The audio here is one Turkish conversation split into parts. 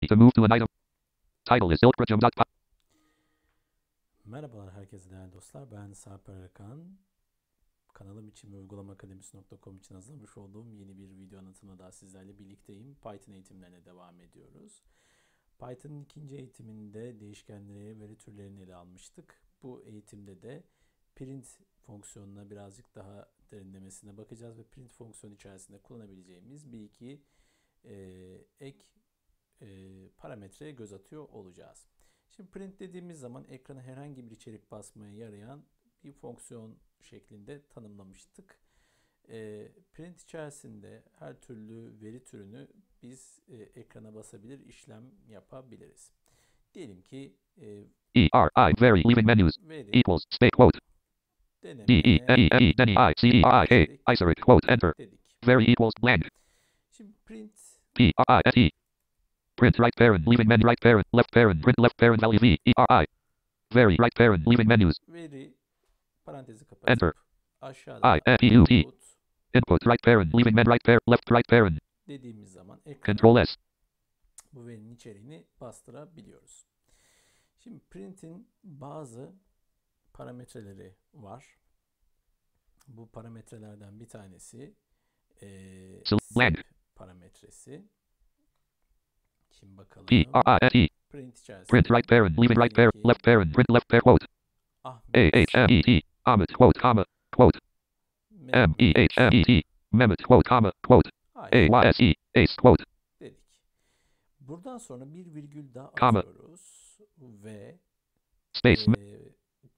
To move to an item. Title is ilkprojum.py. Merhabalar herkese değerli dostlar. Ben Sarper Erkan. Kanalım için ve uygulamaakademisi.com için hazırlamış olduğum yeni bir video anlatımla daha sizlerle birlikteyim. Python eğitimlerine devam ediyoruz. Python'ın ikinci eğitiminde değişkenleri, veri türlerini ele almıştık. Bu eğitimde de print fonksiyonuna birazcık daha derinlemesine bakacağız ve print fonksiyonu içerisinde kullanabileceğimiz bir iki ek parametreye göz atıyor olacağız. Şimdi print dediğimiz zaman ekrana herhangi bir içerik basmaya yarayan bir fonksiyon şeklinde tanımlamıştık. Print içerisinde her türlü veri türünü biz ekrana basabilir, işlem yapabiliriz. Diyelim ki Very leaving menus veri equals space quote insert quote enter dedik. very equals blank Şimdi print print right parent leaving menu right parent left parent print left parent value very right parent leaving menus veri parantezi enter kapatıp aşağıda input right parent leaving menu right parent left right parent dediğimiz zaman Control ekrana S bu verinin içeriğini bastırabiliyoruz. Şimdi print'in bazı parametreleri var. Bu parametrelerden bir tanesi blank parametresi. Şimdi bakalım. Print içerisinde print right parent leaving right parent left parent print left parent quote Ahmet quote comma quote Mehmet quote comma quote ace quote dedik. Buradan sonra bir virgül daha Comma. atıyoruz ve space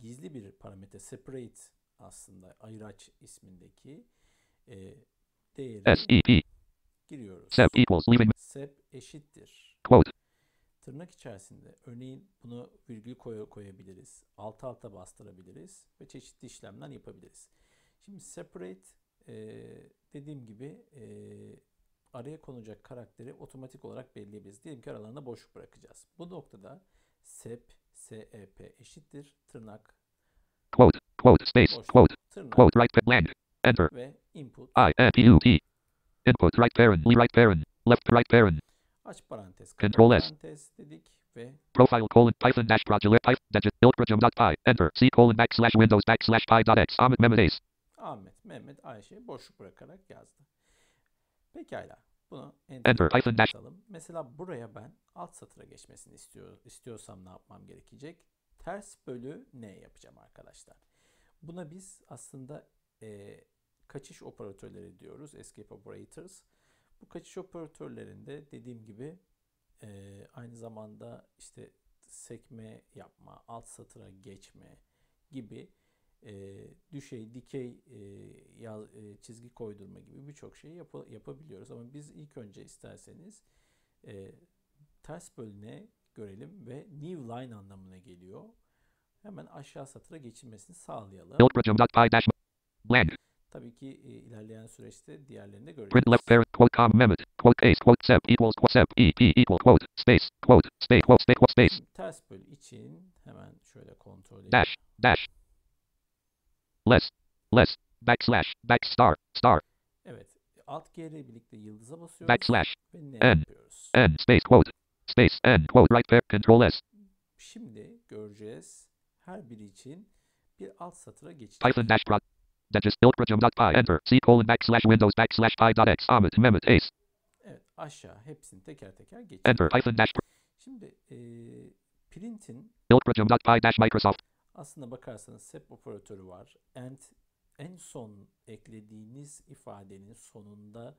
gizli bir parametre separate aslında ayıraç ismindeki değeri sep giriyoruz. sep equals leaving Sep eşittir. quote Tırnak içerisinde örneğin bunu virgül koyabiliriz. Alt alta bastırabiliriz ve çeşitli işlemler yapabiliriz. Şimdi separate dediğim gibi araya konacak karakteri otomatik olarak belirleyebiliriz. Diyelim ki aralarında boşluk bırakacağız. Bu noktada sep eşittir tırnak quote space boşluk, quote tırnak quote right blank enter ve input input right parent left right parent aç parantez Control kapat S. parantez dedik ve profile colon python dash project digit ilkprojum.py enter c colon backslash windows backslash py.x Ahmet Mehmet Ace Ahmet, Mehmet, Ayşe boşluk bırakarak yazdı. Pekala. Bunu Enter, Python dash. atalım. Mesela buraya ben alt satıra geçmesini istiyorsam ne yapmam gerekecek? Ters bölü ne yapacağım arkadaşlar? Buna biz aslında kaçış operatörleri diyoruz. Escape operators. Bu kaçış operatörlerinde dediğim gibi aynı zamanda işte sekme yapma, alt satıra geçme gibi düşey, dikey çizgi koydurma gibi birçok şeyi yapabiliyoruz. Ama biz ilk önce isterseniz ters bölüne görelim ve new line anlamına geliyor. Hemen aşağı satıra geçilmesini sağlayalım. blank Tabii ki ilerleyen süreçte diğerlerini de göreceğiz. print left parent quote comma Mehmet quote ace quote sep equals sep ep equal quote space quote space Şimdi ters bölü için hemen şöyle kontrol edelim. dash less back star Evet. Alt G ile birlikte yıldıza basıyoruz. backslash ve ne n yapıyoruz? n space n quote right parent control S Şimdi göreceğiz. Her biri için bir alt satıra geçecek. Python dash prod digit ilkprojum.py enter c colon backslash windows backslash py.x Ahmet Mehmet Ace Evet, aşağı hepsini teker teker geçecek. enter Python dash Şimdi print'in ilkprojum.py dash Microsoft aslında bakarsanız sep operatörü var. And en son eklediğiniz ifadenin sonunda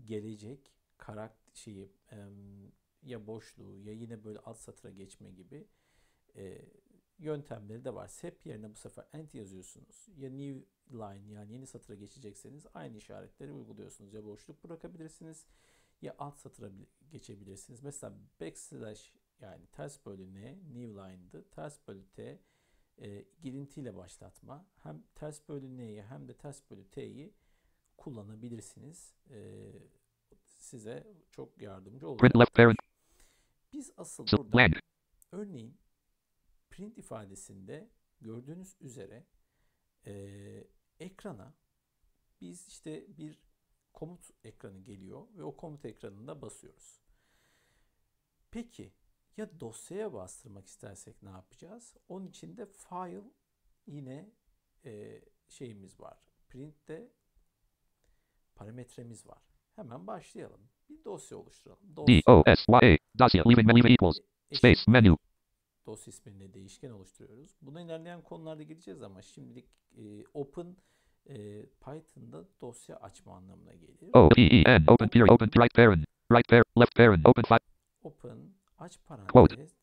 gelecek şeyi ya boşluğu ya yine böyle alt satıra geçme gibi yöntemleri de var. Sep yerine bu sefer end yazıyorsunuz. Ya new line yani yeni satıra geçecekseniz aynı işaretleri uyguluyorsunuz. Ya boşluk bırakabilirsiniz ya alt satıra geçebilirsiniz. Mesela backslash yani ters bölü n new line'dı. Ters bölü t girintiyle başlatma. Hem ters bölü n'yi hem de ters bölü t'yi kullanabilirsiniz. Size çok yardımcı olacaktır. Biz asıl burada örneğin print ifadesinde gördüğünüz üzere ekrana biz işte bir komut ekranı geliyor ve o komut ekranında basıyoruz. Peki ya dosyaya bastırmak istersek ne yapacağız? Onun için de file yine şeyimiz var. Print'te parametremiz var. Hemen başlayalım. Bir dosya oluşturalım. Dosya DOSYA. Dossier. Leave equals. Space. eşittir. Menu. Dosya isminde değişken oluşturuyoruz. Buna ilerleyen konularda gideceğiz ama şimdilik open Python'da dosya açma anlamına gelir. OPEN. Open period. Open right parent. Right parent. Left parent. Open file. Open aç Quote. parantez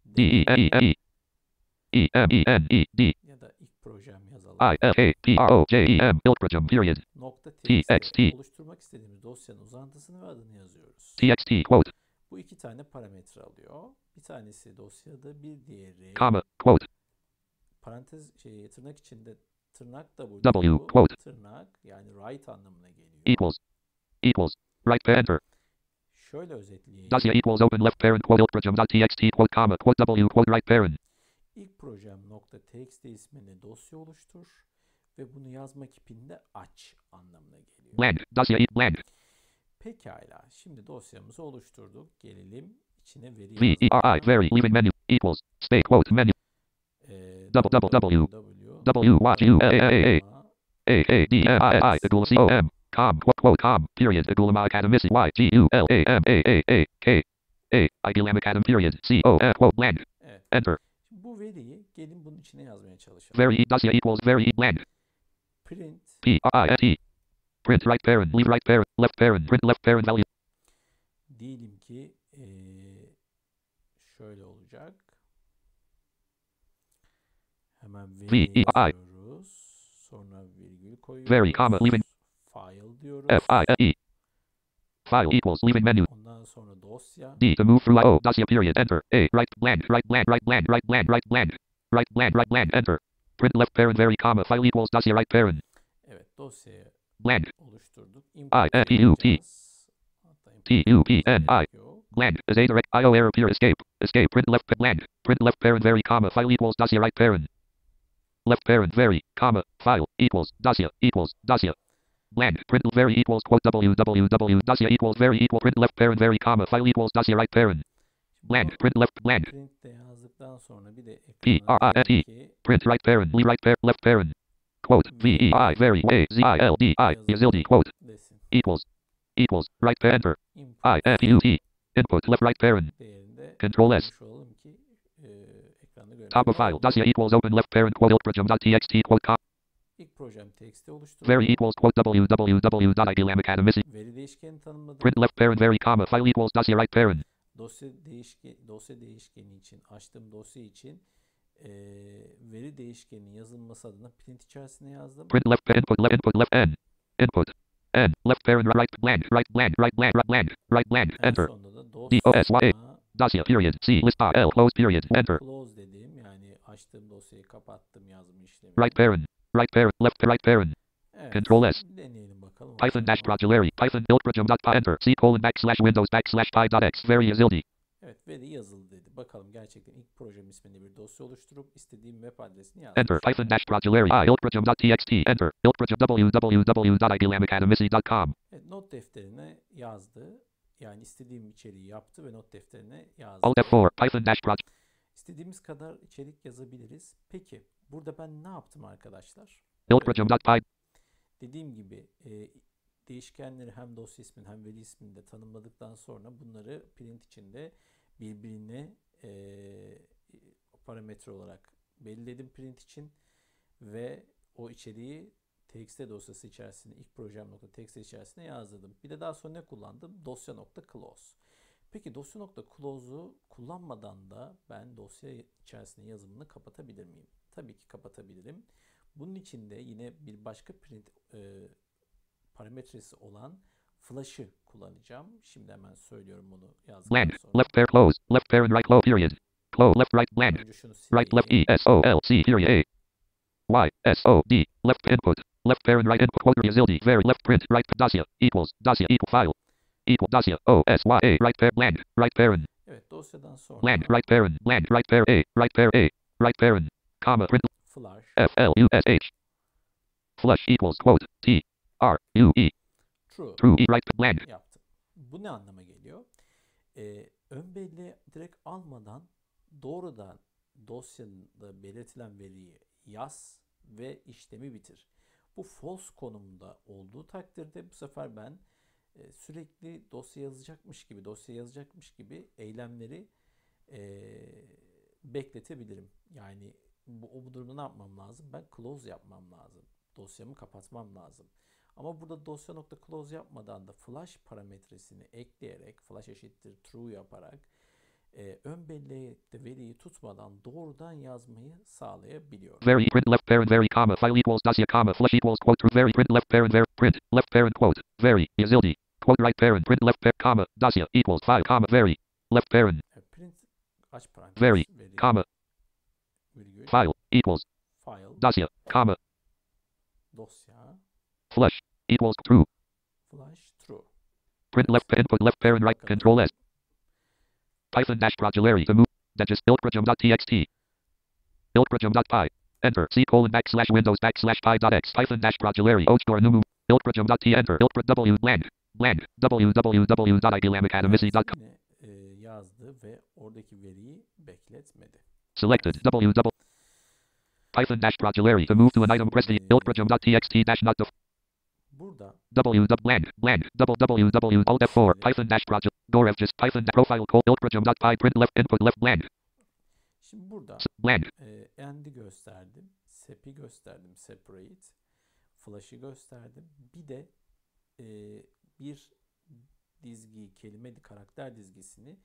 DENE. EMENED. ya da ilk projem yazalım. ILAPROJEM. Ilprojem. Period. .txt TXT. oluşturmak istediğimiz dosyanın uzantısını ve adını yazıyoruz. TXT. Quote. Bu iki tane parametre alıyor. Bir tanesi dosyada, bir diğeri Comma. Quote. parantez tırnak içinde tırnak W. Quote. tırnak yani right anlamına geliyor. Equals. Equals. Right parent. Enter. Şöyle özetleyeyim. Dossier equals open left parent quote ilprojem.txt quote comma quote W quote right parent. İlk projem .txt isminde dosya oluştur ve bunu yazma kipinde aç anlamına geliyor. Bland. Dossier bland. Pekala. Şimdi dosyamızı oluşturduk. Gelelim içine veri VERI. yazmaya. Very. Leaving menu. Equals. Space quote menu. Com quote com period Agulama Academy Igulam Academy period quote bland. Evet. Enter. Şimdi bu veriyi gelin bunun içine yazmaya çalışalım. Very dossier equals very bland. Print Print right parent, leave right parent, left parent, print left parent value. diyelim ki şöyle olacak. Hemen veri yazıyoruz. Sonra virgül koyuyoruz. Very comma leaving File diyoruz. FILE. File equals leaving menu. Ondan sonra dosya. D to move through O dossier period enter. A right bland right bland right bland right bland right bland right bland right bland enter. Print left parent very comma file equals dossier right parent. Evet dosyayı Bland. oluşturduk. TUPNI. Bland is a direct IO error peer escape print left bland print left parent very comma file equals dossier right parent. Left parent very comma file equals dossier. Bland print very equals quote www dossier equals very equal print left parent very comma file equals dossier right parent. Bland print left bland. Print'te yazdıktan sonra bir de PRINT print right parent right parent left parent. Quote VEI very way ZILDI yazildi quote desin. equals right parent enter. Input Input left right parent. değerinde Control S. koymuş olalım ki ekranda görelim. Top of file dossier equals open left parent quote ilprojem.txt quote com. İlk projem txt oluşturdum. Very equals quote www.igulamacademy. Veri değişkeni tanımladım. Print left parent very comma file equals dossier right parent. Dosya değişkeni için açtığım dosya için veri değişkeninin yazılması adına print içerisine yazdım. Print left input left n left parent right bland En enter. sonunda da DOSYA dossier period C list L close period enter. close dediğim yani açtığım dosyayı kapattım yazma işlemi. Right parent left parent. Evet, Control S. deneyelim bakalım. Python dash progeleri Python ilprojem.py enter C colon /windows /pi.x very yazildi. Evet veri yazılı dedi. Bakalım gerçekten ilk projem isminde bir dosya oluşturup istediğim web adresini yazdım. Enter Python dash progeleri ilprojem.txt enter ilprojem www.igulamacademy.com. Evet, not defterine yazdı. Yani istediğim içeriği yaptı ve not defterine yazdı. Alt F4 Python dash proj. İstediğimiz kadar içerik yazabiliriz. Peki burada ben ne yaptım arkadaşlar? ilprojem.py. Dediğim gibi değişkenleri hem dosya ismini hem veri ismini de tanımladıktan sonra bunları print içinde birbirine parametre olarak belirledim print için ve o içeriği txt dosyası içerisinde ilk projem.txt içerisinde yazdım. Bir de daha sonra ne kullandım? Dosya.close. Peki dosya.close'u kullanmadan da ben dosya içerisinde yazımını kapatabilir miyim? Tabii ki kapatabilirim. Bunun için de yine bir başka print parametresi olan flash'ı kullanacağım. Şimdi hemen söylüyorum bunu yazdıktan Bland sonra. left pair close left parent right close period. Close left right bland. Önce şunu Right left sileyim. E S O L C period A Y S O D left input left parent right input quote yazildi very left print right dossier equal file equal dossier O S Y A right pair bland right parent Evet dosyadan sonra bland right pair A right parent comma print flash F L U S H flush equals quote T R U E true true E right bland. yaptım. Bu ne anlama geliyor? ön belleği direkt almadan doğrudan dosyada belirtilen veriyi yaz ve işlemi bitir. Bu false konumunda olduğu takdirde bu sefer ben sürekli dosya yazacakmış gibi eylemleri bekletebilirim. Yani bu durumda ne yapmam lazım? Ben close yapmam lazım. Dosyamı kapatmam lazım. Ama burada dosya.close yapmadan da flash parametresini ekleyerek, flash eşittir true yaparak ön belleğe veriyi tutmadan doğrudan yazmayı sağlayabiliyorum. Very print left parent very comma file equals dossier comma flash equals quote true very print left parent very print left parent quote very yazildi quote right parent print left parent comma dossier equals file comma very left parent Print aç parantez very veri comma virgül file equals file dossier comma dosya flash equals true flash true. print left input left parent right Bakalım. control S Python dash progeleri to move digest iltprojum.txt iltprojum.py enter c colon backslash windows backslash pi.x Python dash progeleri ochtor numu iltprojum.t enter iltpro w blank blank www.idlamacademy.com Yine yazdı ve oradaki veriyi bekletmedi. selected www Python dash progeleri to move to an item press the iltprojum.txt dash not def Burada blank blank www alt F4 Python dash project gorev just Python profile call iltprojum.py print left input left blank şimdi burada blank end'i gösterdim, sep'i gösterdim, separate, flash'ı gösterdim. Bir de bir dizgi, karakter dizgisini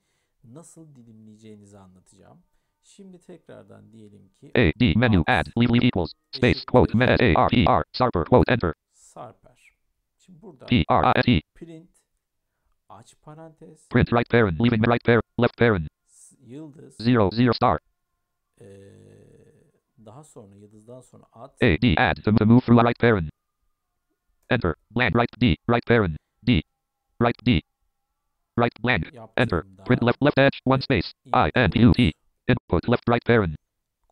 nasıl dilimleyeceğinizi anlatacağım. Şimdi tekrardan diyelim ki A D menu add leave equals space quote me A R E R sarper quote enter sarper. Şimdi burada P R I S E print aç parantez print right parent leaving right parent left parent yıldız 0 star daha sonra yıldızdan sonra at A D add to move through a right parent enter blank right D right parent D right D right blank enter print left edge one space I N U T input left right parent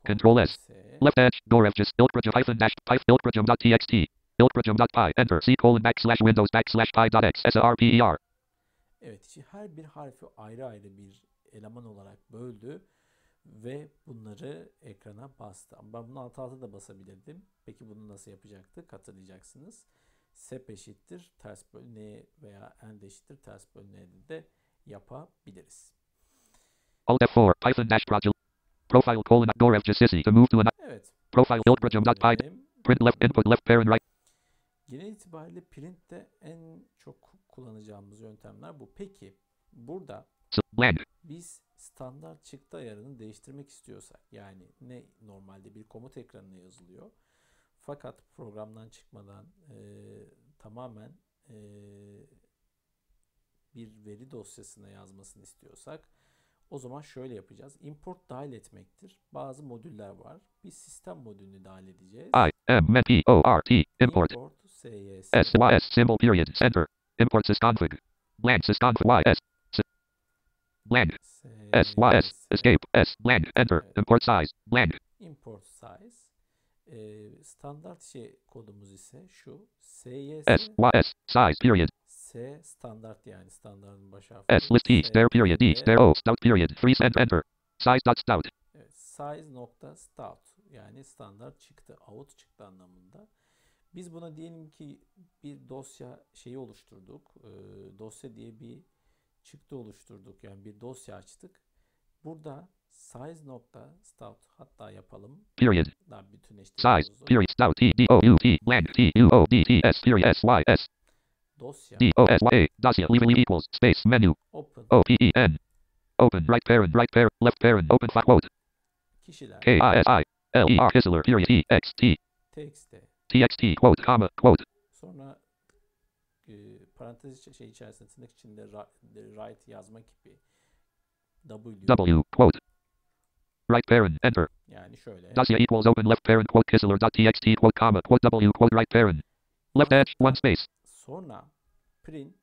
control S left edge gorev just iltprojum hyphen dash python iltprojum.txt iltprojum.py enter c colon backslash windows backslash pi.x sarper Evet, her bir harfi ayrı ayrı bir eleman olarak böldü ve bunları ekrana bastı. Ben bunu alt alta da basabilirdim. Peki bunu nasıl yapacaktık? Hatırlayacaksınız. Sep eşittir ters böl n veya end eşittir ters böl n'de de yapabiliriz. Alt F4 Python dash project profile colon gorev just to move to an Evet. profile iltprojum.py print left input left parent right Genel itibariyle printte en çok kullanacağımız yöntemler bu. Peki burada blank biz standart çıktı ayarını değiştirmek istiyorsak, yani ne normalde bir komut ekranına yazılıyor fakat programdan çıkmadan tamamen bir veri dosyasına yazmasını istiyorsak o zaman şöyle yapacağız. Import dahil etmektir. Bazı modüller var. Biz sistem modülünü dahil edeceğiz. import Import sys sys symbol period center import sysconfig blank sysconfig ys blank sys escape s blank enter import size blank import size standart kodumuz ise şu sys size period s standart, yani standartın baş harfi s list t stare period d stare o stout period 3 and enter size dot stout evet, size nokta stout, yani standart çıktı, out çıktı anlamında. Biz buna diyelim ki bir dosya oluşturduk. Dosya diye bir çıktı oluşturduk. Yani bir dosya açtık. Burada size.stout hatta yapalım. Period. Daha Size. Period. Stout. T. D. O. U. T. Blank. T. U. O. D. T. S. Period. S. Y. S. Dosya. D. O. S. Y. A. Dosya. Leave equals. Space. Menu. Open. O. P. E. N. Open. Right parent. Right parent. Left parent. Open. Quote. Kişiler. K. I. S. I. L. E. R. Kissler. Period. T. X. T. TXT. TXT. Quote. Comma. Quote. Sonra parantez içerisinde tırnak içinde write yazmak gibi W. Quote. Right parent. Enter. Yani şöyle. Dosya equals open left parent quote Kissler dot txt quote comma quote W quote right parent. Left edge one space. Sonra print.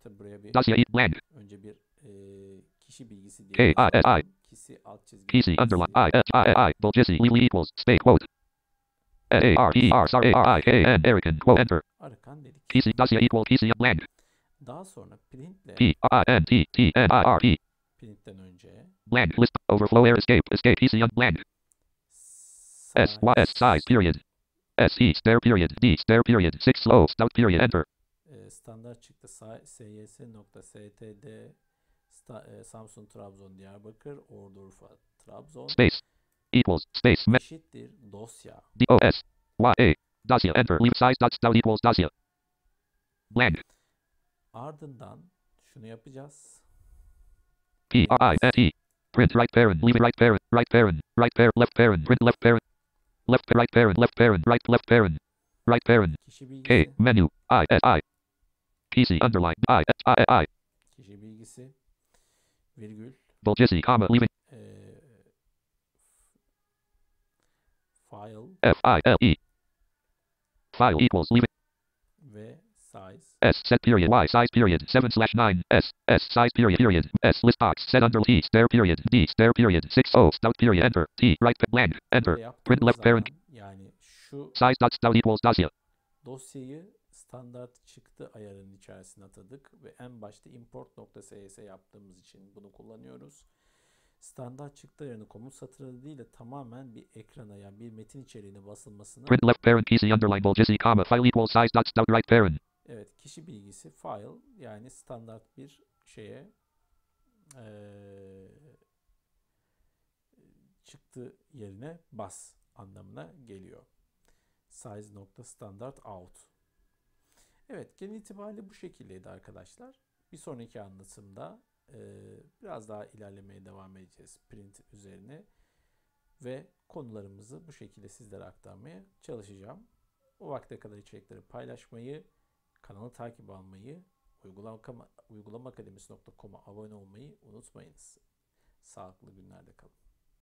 Tabi buraya bir Dosya blank. önce bir kişi bilgisi diye yazalım. Kişi alt çizgi. Kişi underline I H I Bulgisi Lili equals space quote. A R E R S R A R I K N Erican quote enter. Arkan dedik. Kişi dosya equal kişi blank. Daha sonra printle P I N T T N I R T Escape'den önce Bland. List. Overflow air escape. Escape. PC bland. Size period. SE stare period. D stare period. 6 slow start period. Enter. standart çıktı sys.std Samsun, Trabzon, Diyarbakır, Ordu, Urfa, Trabzon Space. Equals. Space. eşittir dosya. DOS. YA. Dosya. Enter. Leave size dot stout equals dosya. Bland. Ardından şunu yapacağız. PRINT. Print right parent. Leave it right parent. Right parent. Right parent. Left parent. Print left parent. Left right parent. Left parent. Left parent. Right parent. Kişi K. bilgisi. Menu. I. PC underline. I. Kişi bilgisi. Virgül. Bulgisi, comma, leaving. File. FILE. File equals leaving. Ve size. S set period. Y size period. 7/9. S size period. S list box set under T stare period. D stare period. 6 O stout period. Enter. T right blank. Enter. Böyle Print left yaptığımız parent. zaman, yani şu Size dot stout equals dosya. dosyayı standart çıktı ayarının içerisine atadık ve en başta import.cs yaptığımız için bunu kullanıyoruz. Standart çıktı ayarını komut satırı değil de tamamen bir ekrana, yani bir metin içeriğine basılmasını. Print left parent PC underline bulgisi, comma, file equals size dot stout right parent. Evet, kişi bilgisi file, yani standart bir şeye çıktı yerine bas anlamına geliyor. Size.standard out. Evet, genel itibariyle bu şekildeydi arkadaşlar. Bir sonraki anlatımda biraz daha ilerlemeye devam edeceğiz print üzerine ve konularımızı bu şekilde sizlere aktarmaya çalışacağım. O vakte kadar içerikleri paylaşmayı, kanalı takip almayı, uygulamaakademisi.com'a abone olmayı unutmayınız. Sağlıklı günlerde kalın.